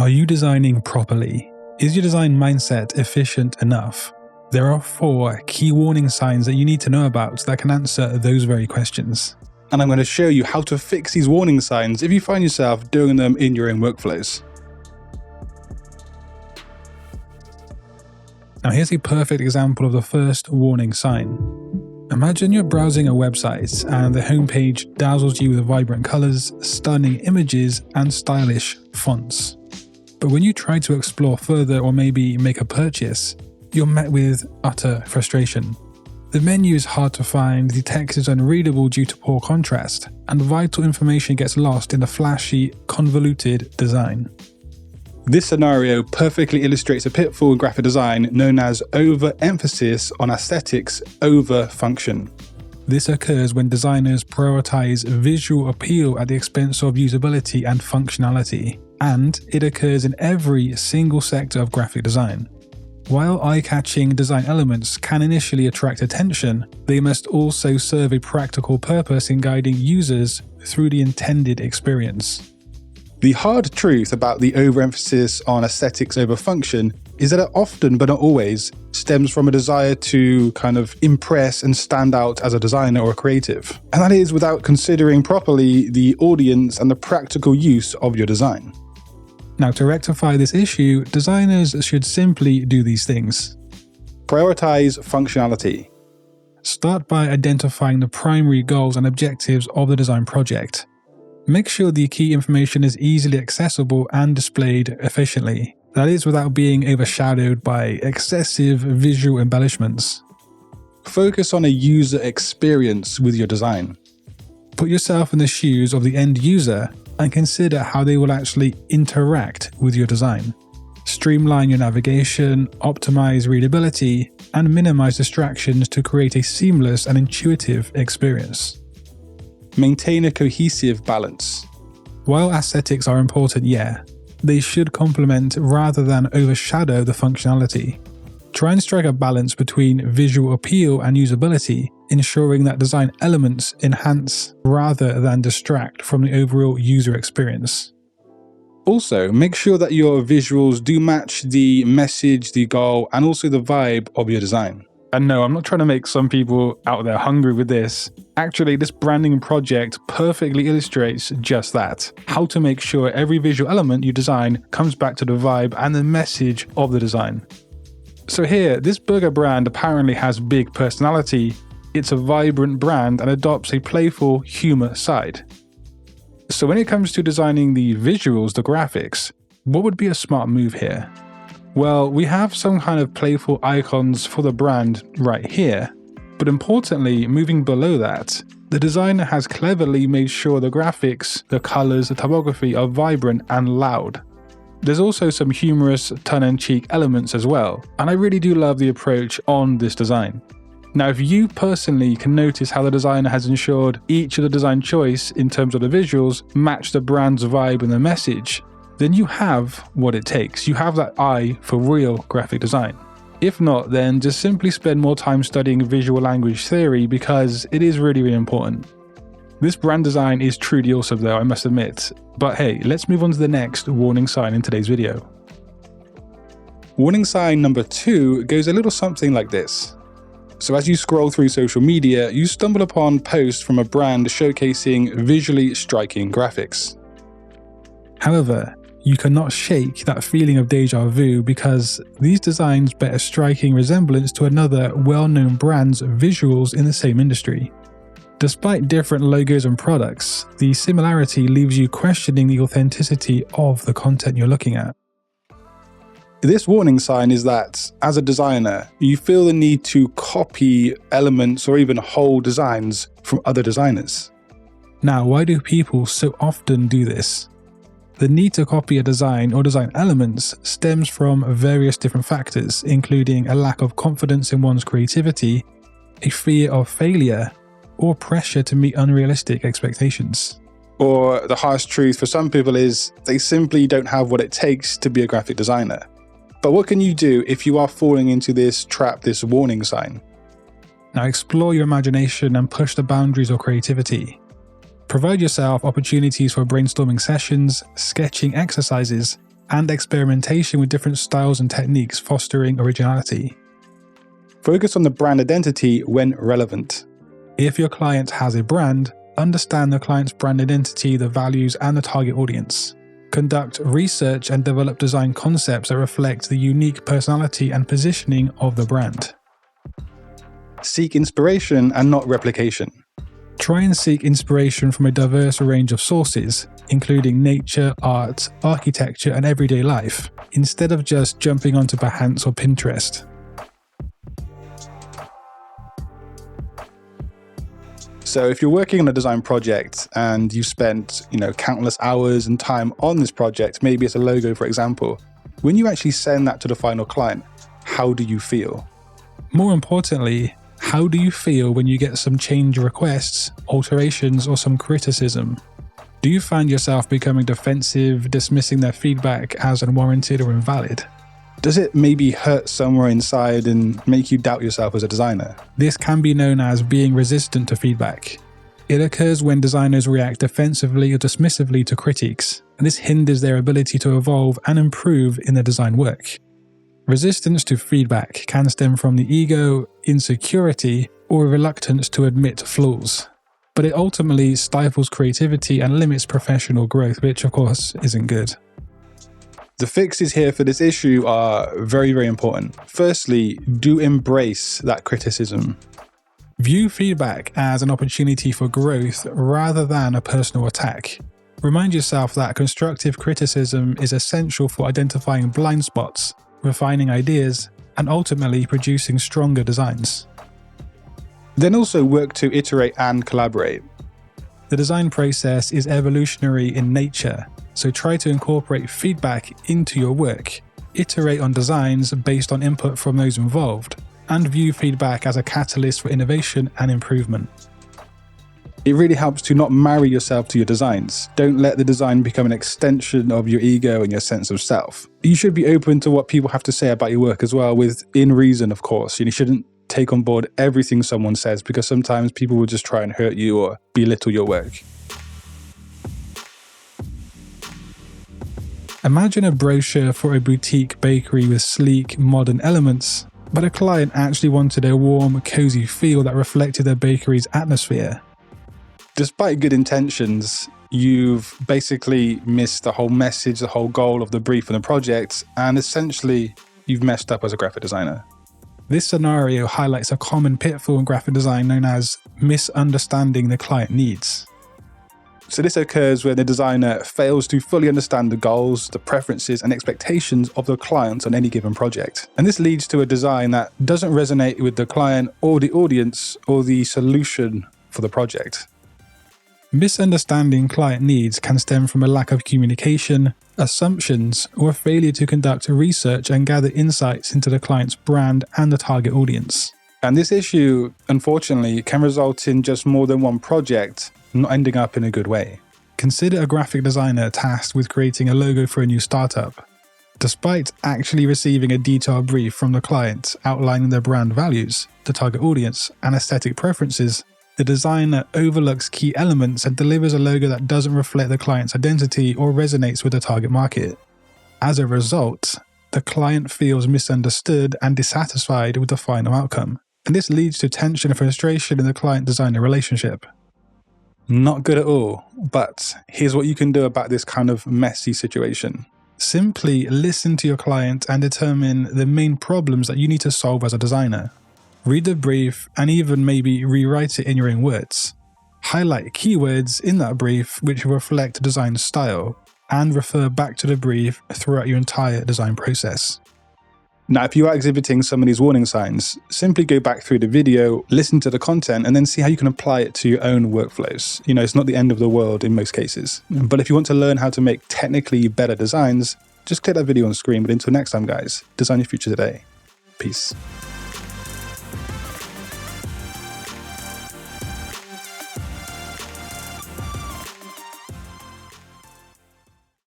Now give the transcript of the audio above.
Are you designing properly? Is your design mindset efficient enough? There are 4 key warning signs that you need to know about that can answer those very questions. And I'm going to show you how to fix these warning signs if you find yourself doing them in your own workflows. Now here's a perfect example of the first warning sign. Imagine you're browsing a website and the homepage dazzles you with vibrant colors, stunning images, and stylish fonts. But when you try to explore further or maybe make a purchase, you're met with utter frustration. The menu is hard to find, the text is unreadable due to poor contrast, and vital information gets lost in the flashy, convoluted design. This scenario perfectly illustrates a pitfall in graphic design known as overemphasis on aesthetics over function. This occurs when designers prioritize visual appeal at the expense of usability and functionality, and it occurs in every single sector of graphic design. While eye-catching design elements can initially attract attention, they must also serve a practical purpose in guiding users through the intended experience. The hard truth about the overemphasis on aesthetics over function is that it often, but not always, stems from a desire to kind of impress and stand out as a designer or a creative. And that is without considering properly the audience and the practical use of your design. Now, to rectify this issue, designers should simply do these things. Prioritize functionality. Start by identifying the primary goals and objectives of the design project. Make sure the key information is easily accessible and displayed efficiently. That is, without being overshadowed by excessive visual embellishments. Focus on a user experience with your design. Put yourself in the shoes of the end user and consider how they will actually interact with your design. Streamline your navigation, optimize readability, and minimize distractions to create a seamless and intuitive experience. Maintain a cohesive balance. While aesthetics are important, they should complement rather than overshadow the functionality. Try and strike a balance between visual appeal and usability, ensuring that design elements enhance rather than distract from the overall user experience. Also, make sure that your visuals do match the message, the goal, and also the vibe of your design. And no, I'm not trying to make some people out there hungry with this. Actually, this branding project perfectly illustrates just that. How to make sure every visual element you design comes back to the vibe and the message of the design. So here, this burger brand apparently has big personality. It's a vibrant brand and adopts a playful humor side. So when it comes to designing the visuals, the graphics, what would be a smart move here? Well, we have some kind of playful icons for the brand right here, but importantly, moving below that, the designer has cleverly made sure the graphics, the colors, the typography are vibrant and loud. There's also some humorous tongue-in-cheek elements as well, and I really do love the approach on this design. Now, if you personally can notice how the designer has ensured each of the design choice in terms of the visuals match the brand's vibe and the message, then you have what it takes. You have that eye for real graphic design. If not, then just simply spend more time studying visual language theory because it is really, really important. This brand design is truly awesome though, I must admit. But hey, let's move on to the next warning sign in today's video. Warning sign number 2 goes a little something like this. So as you scroll through social media, you stumble upon posts from a brand showcasing visually striking graphics. However, you cannot shake that feeling of deja vu because these designs bear a striking resemblance to another well-known brand's visuals in the same industry. Despite different logos and products, the similarity leaves you questioning the authenticity of the content you're looking at. This warning sign is that, as a designer, you feel the need to copy elements or even whole designs from other designers. Now, why do people so often do this? The need to copy a design or design elements stems from various different factors, including a lack of confidence in one's creativity, a fear of failure, or pressure to meet unrealistic expectations. Or the harsh truth for some people is they simply don't have what it takes to be a graphic designer. But what can you do if you are falling into this trap, this warning sign? Now explore your imagination and push the boundaries of creativity. Provide yourself opportunities for brainstorming sessions, sketching exercises, and experimentation with different styles and techniques, fostering originality. Focus on the brand identity when relevant. If your client has a brand, understand the client's brand identity, the values, and the target audience. Conduct research and develop design concepts that reflect the unique personality and positioning of the brand. Seek inspiration and not replication. Try and seek inspiration from a diverse range of sources, including nature, art, architecture, and everyday life, instead of just jumping onto Behance or Pinterest. So if you're working on a design project and you've spent, countless hours and time on this project, maybe it's a logo, for example, when you actually send that to the final client, how do you feel? More importantly, how do you feel when you get some change requests, alterations, or some criticism? Do you find yourself becoming defensive, dismissing their feedback as unwarranted or invalid? Does it maybe hurt somewhere inside and make you doubt yourself as a designer? This can be known as being resistant to feedback. It occurs when designers react defensively or dismissively to critiques, and this hinders their ability to evolve and improve in their design work. Resistance to feedback can stem from the ego, insecurity, or reluctance to admit flaws. But it ultimately stifles creativity and limits professional growth, which of course isn't good. The fixes here for this issue are very, very important. Firstly, do embrace that criticism. View feedback as an opportunity for growth rather than a personal attack. Remind yourself that constructive criticism is essential for identifying blind spots, refining ideas, and ultimately producing stronger designs. Then also work to iterate and collaborate. The design process is evolutionary in nature, so try to incorporate feedback into your work, iterate on designs based on input from those involved, and view feedback as a catalyst for innovation and improvement. It really helps to not marry yourself to your designs. Don't let the design become an extension of your ego and your sense of self. You should be open to what people have to say about your work as well, within reason, of course. You shouldn't take on board everything someone says, because sometimes people will just try and hurt you or belittle your work. Imagine a brochure for a boutique bakery with sleek, modern elements, but a client actually wanted a warm, cozy feel that reflected their bakery's atmosphere. Despite good intentions, you've basically missed the whole message, the whole goal of the brief and the project, and essentially you've messed up as a graphic designer. This scenario highlights a common pitfall in graphic design known as misunderstanding the client needs. So this occurs when the designer fails to fully understand the goals, the preferences, and expectations of the client on any given project. And this leads to a design that doesn't resonate with the client or the audience or the solution for the project. Misunderstanding client needs can stem from a lack of communication, assumptions, or a failure to conduct research and gather insights into the client's brand and the target audience. And this issue, unfortunately, can result in just more than one project not ending up in a good way. Consider a graphic designer tasked with creating a logo for a new startup. Despite actually receiving a detailed brief from the client outlining their brand values, the target audience, and aesthetic preferences, the designer overlooks key elements and delivers a logo that doesn't reflect the client's identity or resonates with the target market. As a result, the client feels misunderstood and dissatisfied with the final outcome, and this leads to tension and frustration in the client-designer relationship. Not good at all, but here's what you can do about this kind of messy situation. Simply listen to your client and determine the main problems that you need to solve as a designer. Read the brief and even maybe rewrite it in your own words. Highlight keywords in that brief which reflect design style, and refer back to the brief throughout your entire design process. Now, if you are exhibiting some of these warning signs, simply go back through the video, listen to the content, and then see how you can apply it to your own workflows. It's not the end of the world in most cases. But if you want to learn how to make technically better designs, just click that video on screen. But until next time, guys, design your future today. Peace.